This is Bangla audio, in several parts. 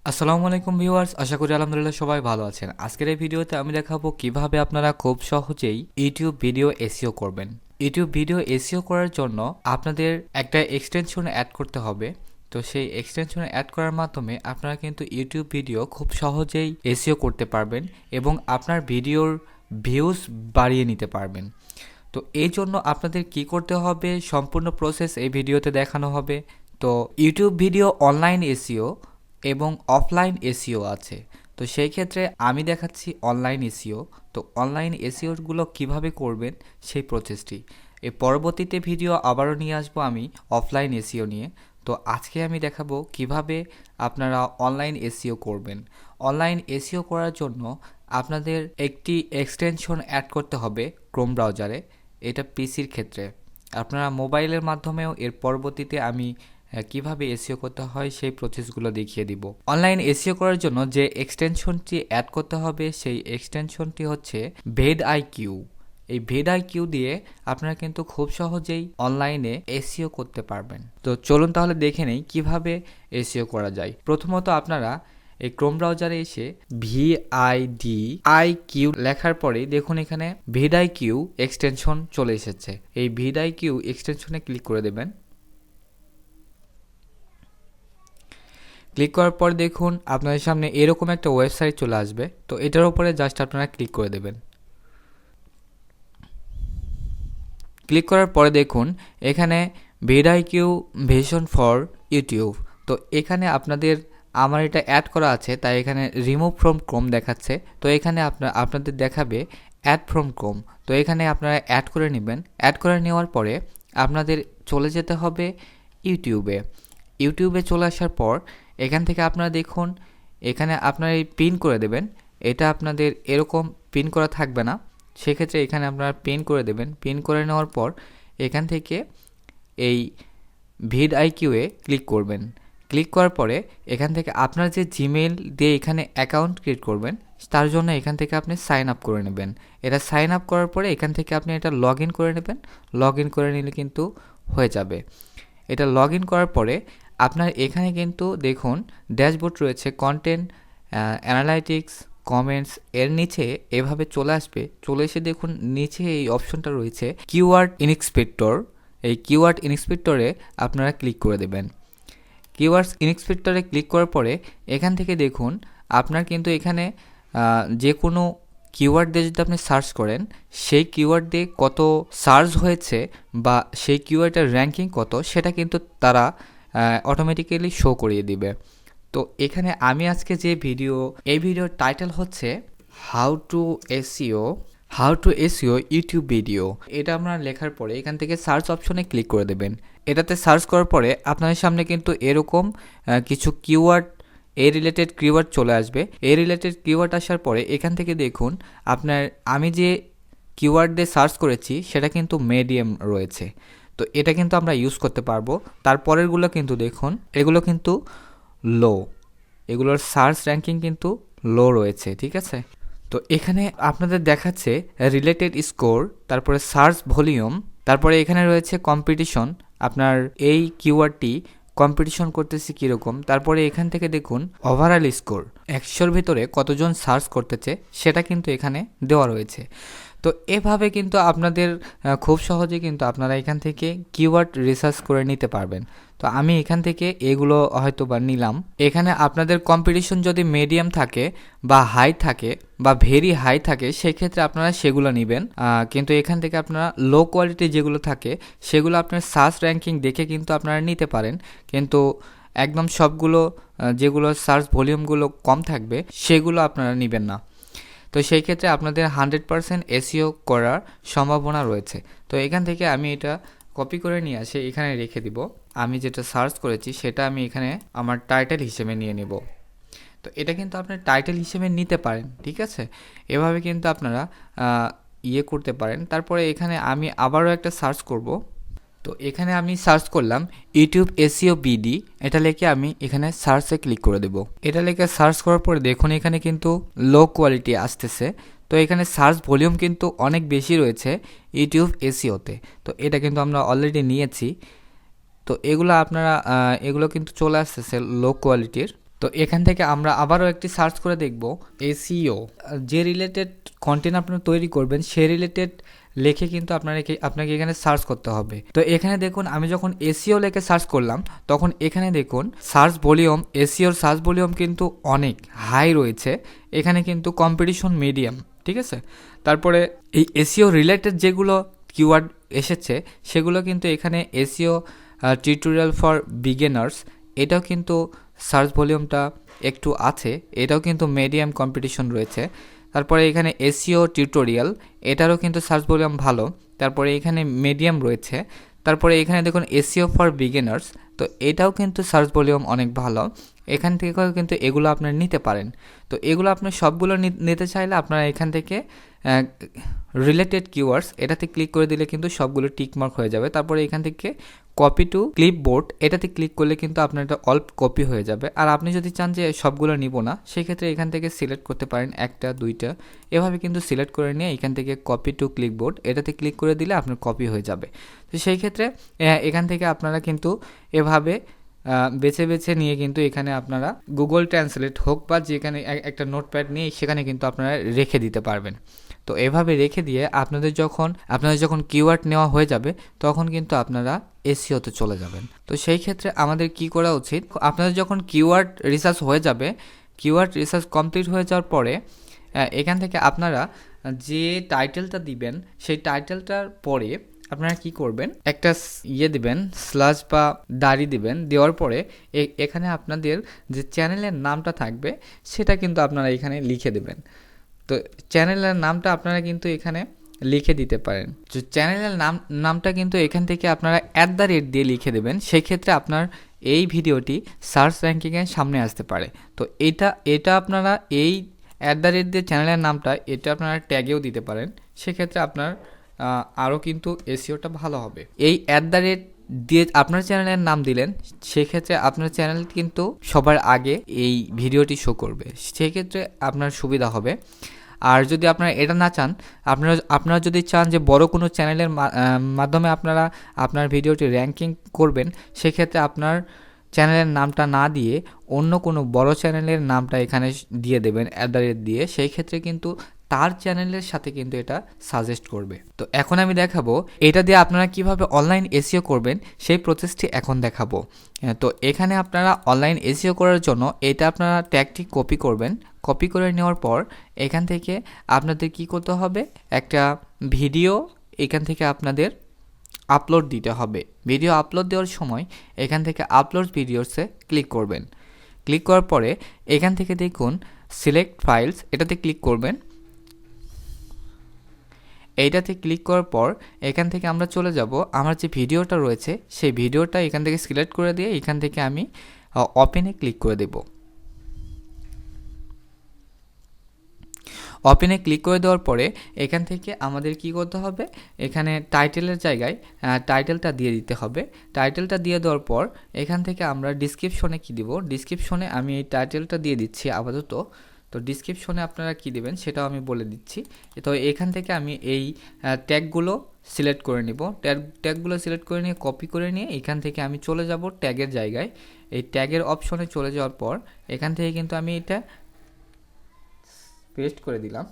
আসসালামু আলাইকুম ভিউয়ার্স, আশা করি আলহামদুলিল্লাহ সবাই ভালো আছেন। আজকের এই ভিডিওতে আমি দেখাবো কিভাবে আপনারা খুব সহজেই ইউটিউব ভিডিও এসইও করবেন। ইউটিউব ভিডিও এসইও করার জন্য আপনাদের একটা এক্সটেনশন অ্যাড করতে হবে। তো সেই এক্সটেনশন অ্যাড করার মাধ্যমে আপনারা কিন্তু ইউটিউব ভিডিও খুব সহজেই এসইও করতে পারবেন এবং আপনার ভিডিওর ভিউজ বাড়িয়ে নিতে পারবেন। তো এই জন্য আপনাদের কি করতে হবে সম্পূর্ণ প্রসেস এই ভিডিওতে দেখানো হবে। তো ইউটিউব ভিডিও অনলাইন এসইও এবং অফলাইন এসইও আছে। তো সেই ক্ষেত্রে আমি দেখাচ্ছি অনলাইন এসইও। তো অনলাইন এসইওগুলো কিভাবে করবেন সেই প্রসেসটি এর পরবর্তীতে ভিডিও আবারও নিয়ে আসবো আমি অফলাইন এসইও নিয়ে। তো আজকে আমি দেখাবো কিভাবে আপনারা অনলাইন এসইও করবেন। অনলাইন এসইও করার জন্য আপনাদের একটি এক্সটেনশন অ্যাড করতে হবে ক্রোম ব্রাউজারে। এটা পিসির ক্ষেত্রে, আপনারা মোবাইলের মাধ্যমেও এর পরবর্তীতে আমি কিভাবে এসইও করতে হয় সেই প্রসেসগুলো দেখিয়ে দিব। অনলাইন এসইও করার জন্য যে এক্সটেনশনটি অ্যাড করতে হবে সেই এক্সটেনশনটি হচ্ছে ভেড আইকিউ। এই ভেড আইকিউ দিয়ে আপনারা কিন্তু খুব সহজেই অনলাইনে এসইও করতে পারবেন। তো চলুন তাহলে দেখে নেই কিভাবে এসইও করা যায়। প্রথমত আপনারা এই ক্রোম ব্রাউজারে এসে ভিআইডিআইকিউ লেখার পরে দেখুন এখানে ভিডআইকিউ এক্সটেনশন চলে এসেছে। এই ভিডআইকিউ এক্সটেনশনে ক্লিক করে দেবেন। ক্লিক করার পর দেখুন আপনাদের সামনে এরকম একটা ওয়েবসাইট চলে আসবে। তো এটার উপরে জাস্ট আপনারা ক্লিক করে দেবেন। ক্লিক করার পরে দেখুন এখানে ভিডআইকিউ ভিশন ফর ইউটিউব। তো এখানে আমার এটা অ্যাড করা আছে তাই এখানে রিমুভ ফ্রম ক্রোম দেখাচ্ছে। তো এখানে আপনাদের দেখাবে অ্যাড ফ্রম ক্রোম। তো এখানে আপনারা অ্যাড করে নেবেন। অ্যাড করে নেওয়ার পরে আপনাদের চলে যেতে হবে ইউটিউবে। ইউটিউবে চলে আসার পর এখান থেকে আপনারা দেখুন এখানে আপনারা এই পিন করে দেবেন। এটা আপনাদের এরকম পিন করা থাকবে না, সেক্ষেত্রে এখানে আপনারা পিন করে দেবেন। পিন করে নেওয়ার পর এখান থেকে এই ভিডআইকিউয়ে ক্লিক করবেন। ক্লিক করার পরে এখান থেকে আপনার যে জিমেইল দিয়ে এখানে অ্যাকাউন্ট ক্রিয়েট করবেন তার জন্য এখান থেকে আপনি সাইন আপ করে নেবেন। এটা সাইন আপ করার পরে এখান থেকে আপনি এটা লগ ইন করে নেবেন। লগ ইন করে নিলে কিন্তু হয়ে যাবে। এটা লগ ইন করার পরে আপনার এখানে কিন্তু দেখুন ড্যাশবোর্ড রয়েছে, কন্টেন্ট, অ্যানালাইটিক্স, কমেন্টস, এর নিচে এভাবে চলে আসবে। চলে এসে দেখুন নিচে এই অপশনটা রয়েছে কিওয়ার্ড ইনস্পেক্টর। এই কিওয়ার্ড ইনস্পেক্টরে আপনারা ক্লিক করে দেবেন। কিওয়ার্ডস ইনস্পেক্টরে ক্লিক করার পরে এখান থেকে দেখুন আপনার কিন্তু এখানে যে কোনো কিওয়ার্ড দিয়ে যদি আপনি সার্চ করেন সেই কিওয়ার্ড দিয়ে কত সার্চ হয়েছে বা সেই কিওয়ার্ডের র্যাঙ্কিং কত সেটা কিন্তু তারা অটোমেটিক্যালি শো করিয়ে দিবে। তো এখানে আমি আজকে যে এই ভিডিওর টাইটেল হচ্ছে how to SEO YouTube video. এটা আমরা লেখার পরে এখান থেকে সার্চ অপশনে ক্লিক করে দেবেন। এটাতে সার্চ করার পরে আপনাদের সামনে কিন্তু এরকম কিছু কিওয়ার্ড রিলেটেড কিওয়ার্ড চলে আসবে। রিলেটেড কিওয়ার্ড আসার পরে এখান থেকে দেখুন আমি যে কিওয়ার্ড দিয়ে সার্চ করেছি সেটা কিন্তু মিডিয়াম রয়েছে। তো এটা কিন্তু আমরা ইউজ করতে পারবো। তারপরেরগুলো কিন্তু দেখুন এগুলো কিন্তু লো, এগুলোর সার্চ র্যাঙ্কিং কিন্তু লো রয়েছে, ঠিক আছে। তো এখানে আপনাদের দেখাচ্ছে রিলেটেড স্কোর, তারপরে সার্চ ভলিউম, তারপরে এখানে রয়েছে কম্পিটিশন, আপনার এই কিওয়ার্ডটি কম্পিটিশন করতেছে কীরকম। তারপরে এখান থেকে দেখুন ওভারঅল স্কোর, 100-র ভিতরে কতজন সার্চ করতেছে সেটা কিন্তু এখানে দেওয়া রয়েছে। তো এভাবে কিন্তু আপনাদের খুব সহজে কিন্তু আপনারা এখান থেকে কিওয়ার্ড রিসার্চ করে নিতে পারবেন। তো আমি এখান থেকে এগুলো হয়তো বা নিলাম। এখানে আপনাদের কম্পিটিশন যদি মিডিয়াম থাকে বা হাই থাকে বা ভেরি হাই থাকে সেক্ষেত্রে আপনারা সেগুলো নেবেন। কিন্তু এখান থেকে আপনারা লো কোয়ালিটি যেগুলো থাকে সেগুলো আপনার সার্চ র্যাঙ্কিং দেখে কিন্তু আপনারা নিতে পারেন। কিন্তু একদম সবগুলো যেগুলো সার্চ ভলিউমগুলো কম থাকবে সেগুলো আপনারা নেবেন না। তো সেই ক্ষেত্রে আপনাদের 100% এসইও করার সম্ভাবনা রয়েছে। তো এখান থেকে আমি এটা কপি করে নিয়ে আসে এখানে রেখে দিব। আমি যেটা সার্চ করেছি সেটা আমি এখানে আমার টাইটেল হিসেবে নিয়ে নেব। তো এটা কিন্তু আপনার টাইটেল হিসেবে নিতে পারেন, ঠিক আছে। এভাবে কিন্তু আপনারা করতে পারেন। তারপরে এখানে আমি আবারও একটা সার্চ করব। তো এখানে আমি সার্চ করলাম ইউটিউব এসইও বিডি, এটা লিখে আমি এখানে সার্চে ক্লিক করে দেব। এটা লিখে সার্চ করার পরে দেখুন এখানে কিন্তু লো কোয়ালিটি আসতেছে। তো এখানে সার্চ ভলিউম কিন্তু অনেক বেশি রয়েছে ইউটিউব এসইওতে। তো এটা কিন্তু আমরা অলরেডি নিয়েছি। তো এগুলো কিন্তু চলে আসতেছে লো কোয়ালিটির। তো এখান থেকে আমরা আবারও একটি সার্চ করে দেখব এসইও, যে রিলেটেড কন্টেন্ট আপনারা তৈরি করবেন সে রিলেটেড লিখে কিন্তু আপনাকে এখানে সার্চ করতে হবে। তো এখানে দেখুন আমি যখন এসইও লিখে সার্চ করলাম তখন এখানে দেখুন সার্চ ভলিউম, এসইওর সার্চ ভলিউম কিন্তু অনেক হাই রয়েছে, এখানে কিন্তু কম্পিটিশন মিডিয়াম, ঠিক আছে। তারপরে এই এসইও রিলেটেড যেগুলো কিওয়ার্ড এসেছে সেগুলো কিন্তু এখানে এসইও টিউটোরিয়াল ফর বিগিনার্স, এটাও কিন্তু সার্চ ভলিউমটা একটু আছে, এটাও কিন্তু মিডিয়াম কম্পিটিশন রয়েছে। তারপরে এখানে এসইও টিউটোরিয়াল, এটারও কিন্তু সার্চ ভলিউম ভালো। তারপরে এখানে মিডিয়াম রয়েছে। তারপরে এখানে দেখুন এসইও ফর বিগিনার্স, তো এটাও কিন্তু সার্চ ভলিউম অনেক ভালো। এখান থেকেও কিন্তু এগুলো আপনারা নিতে পারেন। তো এগুলো আপনি সবগুলো নিতে চাইলে আপনারা এখান থেকে রিলেটেড কিওয়ার্ডস এটাতে ক্লিক করে দিলে কিন্তু সবগুলো টিকমার্ক হয়ে যাবে। তারপরে এখান থেকে কপি টু ক্লিপবোর্ড এটাতে ক্লিক করলে কিন্তু আপনার এটা অল্প কপি হয়ে যাবে। আর আপনি যদি চান যে সবগুলো নিব না, সেক্ষেত্রে এখান থেকে সিলেক্ট করতে পারেন একটা দুইটা, এভাবে কিন্তু সিলেক্ট করে নিয়ে এখান থেকে কপি টু ক্লিপবোর্ড এটাতে ক্লিক করে দিলে আপনার কপি হয়ে যাবে। তো সেই ক্ষেত্রে এখান থেকে আপনারা কিন্তু এভাবে বেছে বেছে নিয়ে কিন্তু এখানে আপনারা গুগল ট্রান্সলেট হোক বা যেখানে একটা নোটপ্যাড নিয়ে সেখানে কিন্তু আপনারা রেখে দিতে পারবেন। তো এভাবে রেখে দিয়ে আপনাদের যখন কিওয়ার্ড নেওয়া হয়ে যাবে তখন কিন্তু আপনারা এসইওতে চলে যাবেন। তো সেই ক্ষেত্রে আমাদের কি করা উচিত, আপনাদের যখন কিওয়ার্ড রিসার্চ হয়ে যাবে, কিওয়ার্ড রিসার্চ কমপ্লিট হয়ে যাওয়ার পরে এখান থেকে আপনারা যে টাইটেলটা দিবেন সেই টাইটেলটার পরে আপনারা কি করবেন, একটা দিবেন স্ল্যাশ বা দাড়ি দিবেন, দেওয়ার পরে এখানে আপনাদের যে চ্যানেলের নামটা থাকবে সেটা কিন্তু আপনারা এখানে লিখে দেবেন। তো চ্যানেলের নামটা আপনারা কিন্তু এখানে লিখে দিতে পারেন। তো চ্যানেলের নামটা কিন্তু এখান থেকে আপনারা @ দিয়ে লিখে দেবেন, সেক্ষেত্রে আপনার এই ভিডিওটি সার্চ র্যাঙ্কিংয়ের সামনে আসতে পারে। তো এটা আপনারা এই @ দিয়ে চ্যানেলের নামটা এটা আপনারা ট্যাগেও দিতে পারেন, সেক্ষেত্রে আপনার আরও কিন্তু এসইওটা ভালো হবে। এই @ দিয়ে আপনার চ্যানেলের নাম দিলেন, সেক্ষেত্রে আপনার চ্যানেল কিন্তু সবার আগে এই ভিডিওটি শো করবে, সেক্ষেত্রে আপনার সুবিধা হবে। আর যদি আপনারা এটা না চান, আপনারা যদি চান যে বড় কোনো চ্যানেলের মাধ্যমে আপনারা আপনার ভিডিওটি র্যাঙ্কিং করবেন, সেক্ষেত্রে আপনার চ্যানেলের নামটা না দিয়ে অন্য কোনো বড় চ্যানেলের নামটা এখানে দিয়ে দেবেন @ দিয়ে, সেই ক্ষেত্রে কিন্তু তার চ্যানেলের সাথে কিন্তু এটা সাজেস্ট করবে। তো এখন আমি দেখাবো এটা দিয়ে আপনারা কিভাবে অনলাইন এসইও করবেন, সেই প্রসেসটি এখন দেখাবো। তো এখানে আপনারা অনলাইন এসইও করার জন্য এটা আপনারা ট্যাগটি কপি করবেন। কপি করে নেওয়ার পর এখান থেকে আপনাদের কি করতে হবে, একটা ভিডিও এখান থেকে আপনাদের আপলোড দিতে হবে। ভিডিও আপলোড দেওয়ার সময় এখান থেকে আপলোড ভিডিওসে ক্লিক করবেন। ক্লিক করার পরে এখান থেকে দেখুন সিলেক্ট ফাইলস, এটাতে ক্লিক করবেন। এইটাতে ক্লিক করার পর এখান থেকে আমরা চলে যাব আমার যে ভিডিওটা রয়েছে সেই ভিডিওটা এখান থেকে সিলেক্ট করে দিয়ে এখান থেকে আমি ওপেনে ক্লিক করে দেব। ওপেনে ক্লিক করে দেওয়ার পরে এখান থেকে আমাদের কি করতে হবে, এখানে টাইটেলের জায়গায় টাইটেলটা দিয়ে দিতে হবে। টাইটেলটা দিয়ে দেওয়ার পর এখান থেকে আমরা ডিসক্রিপশনে কি দিব, ডিসক্রিপশনে আমি এই টাইটেলটা দিয়ে দিচ্ছি আপাতত। তো ডিসক্রিপশনে আপনারা কি দিবেন সেটাও আমি বলে দিচ্ছি। তো এখান থেকে আমি এই ট্যাগগুলো সিলেক্ট করে নিব। ট্যাগগুলো সিলেক্ট করে নিয়ে কপি করে নিয়ে এখান থেকে আমি চলে যাব ট্যাগের জায়গায়। এই ট্যাগের অপশনে চলে যাওয়ার পর এখান থেকে কিন্তু আমি এটা পেস্ট করে দিলাম।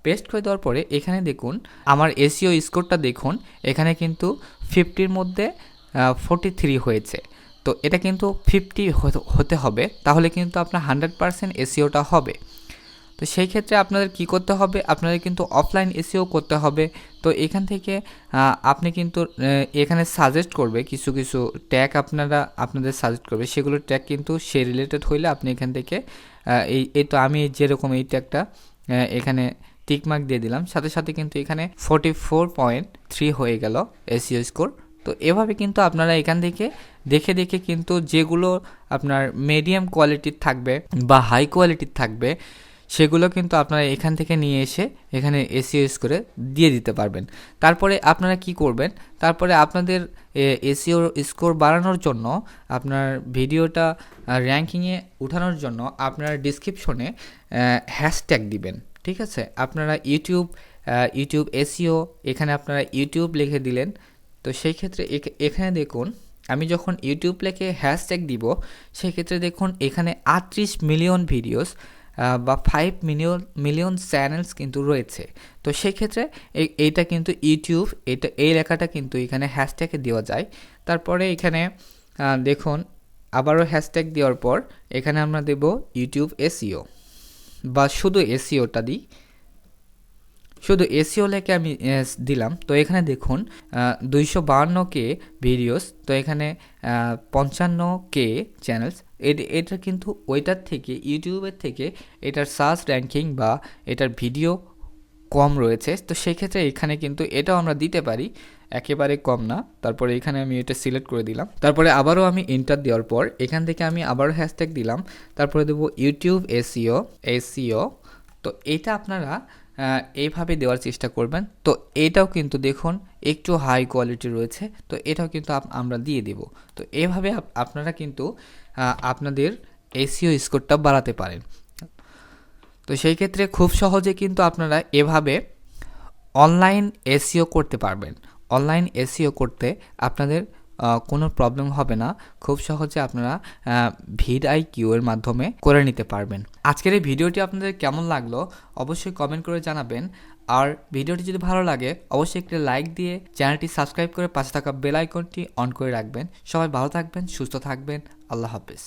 পেস্ট করে দেওয়ার পরে এখানে দেখুন আমার এসইও স্কোরটা দেখুন, এখানে কিন্তু 50-র মধ্যে 43 হয়েছে। তো এটা কিন্তু 50 হতে হবে, তাহলে কিন্তু আপনার 100% এসইওটা হবে। তো সেই ক্ষেত্রে আপনাদের কি করতে হবে, আপনাদের কিন্তু অফলাইন এসইও করতে হবে। তো এখান থেকে আপনি কিন্তু এখানে সাজেস্ট করবে কিছু ট্যাগ আপনাদের সাজেস্ট করবে, সেগুলো ট্যাগ কিন্তু সে রিলেটেড হইলে আপনি এখান থেকে এই তো আমি যেরকম এই ট্যাগটা এখানে টিকমার্ক দিয়ে দিলাম, সাথে সাথে কিন্তু এখানে 44.3 হয়ে গেল এসইও স্কোর। তো এভাবে কিন্তু আপনারা এখান থেকে দেখে দেখে কিন্তু যেগুলো আপনার মিডিয়াম কোয়ালিটির থাকবে বা হাই কোয়ালিটির থাকবে সেগুলো কিন্তু আপনারা এখান থেকে নিয়ে এসে এখানে এসইও স্কোরে দিয়ে দিতে পারবেন। তারপরে আপনারা কি করবেন, তারপরে আপনাদের এসইও স্কোর বাড়ানোর জন্য আপনার ভিডিওটা র্যাঙ্কিংয়ে উঠানোর জন্য আপনারা ডিসক্রিপশনে হ্যাশট্যাগ দিবেন, ঠিক আছে। আপনারা ইউটিউব এসইও, এখানে আপনারা ইউটিউব লিখে দিলেন। তো সেই ক্ষেত্রে এখানে দেখুন আমি যখন ইউটিউব লিখে হ্যাশট্যাগ দিব, সেক্ষেত্রে দেখুন এখানে 38 মিলিয়ন ভিডিওস বা 5 মিলিয়ন মিলিয়ন চ্যানেলস কিন্তু রয়েছে। তো সেক্ষেত্রে এইটা কিন্তু ইউটিউব, এই লেখাটা কিন্তু এখানে হ্যাশট্যাগে দেওয়া যায়। তারপরে এখানে দেখুন আবারও হ্যাশট্যাগ দেওয়ার পর এখানে আমরা দেব ইউটিউব এসইও, বা শুধু এসইওটা দিই, শুধু এসইও লেখে আমি দিলাম। তো এখানে দেখুন 252K ভিডিওস, তো এখানে 55K চ্যানেলস। এটা কিন্তু ওইটার থেকে, ইউটিউবের থেকে এটার সার্চ র্যাঙ্কিং বা এটার ভিডিও কম রয়েছে। তো সেক্ষেত্রে এখানে কিন্তু এটাও আমরা দিতে পারি, একেবারে কম না। তারপরে এখানে আমি এটা সিলেক্ট করে দিলাম। তারপরে আবারও আমি এন্টার দেওয়ার পর এখান থেকে আমি আবারও হ্যাশট্যাগ দিলাম। তারপরে দেবো ইউটিউব এসইও। তো এটা আপনারা এইভাবে দেওয়ার চেষ্টা করবেন। তো এটাও কিন্তু দেখুন একটু হাই কোয়ালিটি রয়েছে, তো এটাও কিন্তু আমরা দিয়ে দেব। তো এভাবে আপনারা কিন্তু আপনাদের এসইও স্কোরটা বাড়াতে পারেন। তো সেই ক্ষেত্রে খুব সহজে কিন্তু আপনারা এভাবে অনলাইন এসইও করতে পারবেন। অনলাইন এসইও করতে আপনাদের কোনো প্রবলেম হবে না, খুব সহজে আপনারা ভিডআইকিউ এর মাধ্যমে করে নিতে পারবেন। আজকের এই ভিডিওটি আপনাদের কেমন লাগলো অবশ্যই কমেন্ট করে জানাবেন। আর ভিডিওটি যদি ভালো লাগে অবশ্যই একটি লাইক দিয়ে চ্যানেলটি সাবস্ক্রাইব করে পাশে থাকা বেল আইকনটি অন করে রাখবেন। সবাই ভালো থাকবেন, সুস্থ থাকবেন, আল্লাহ হাফেজ।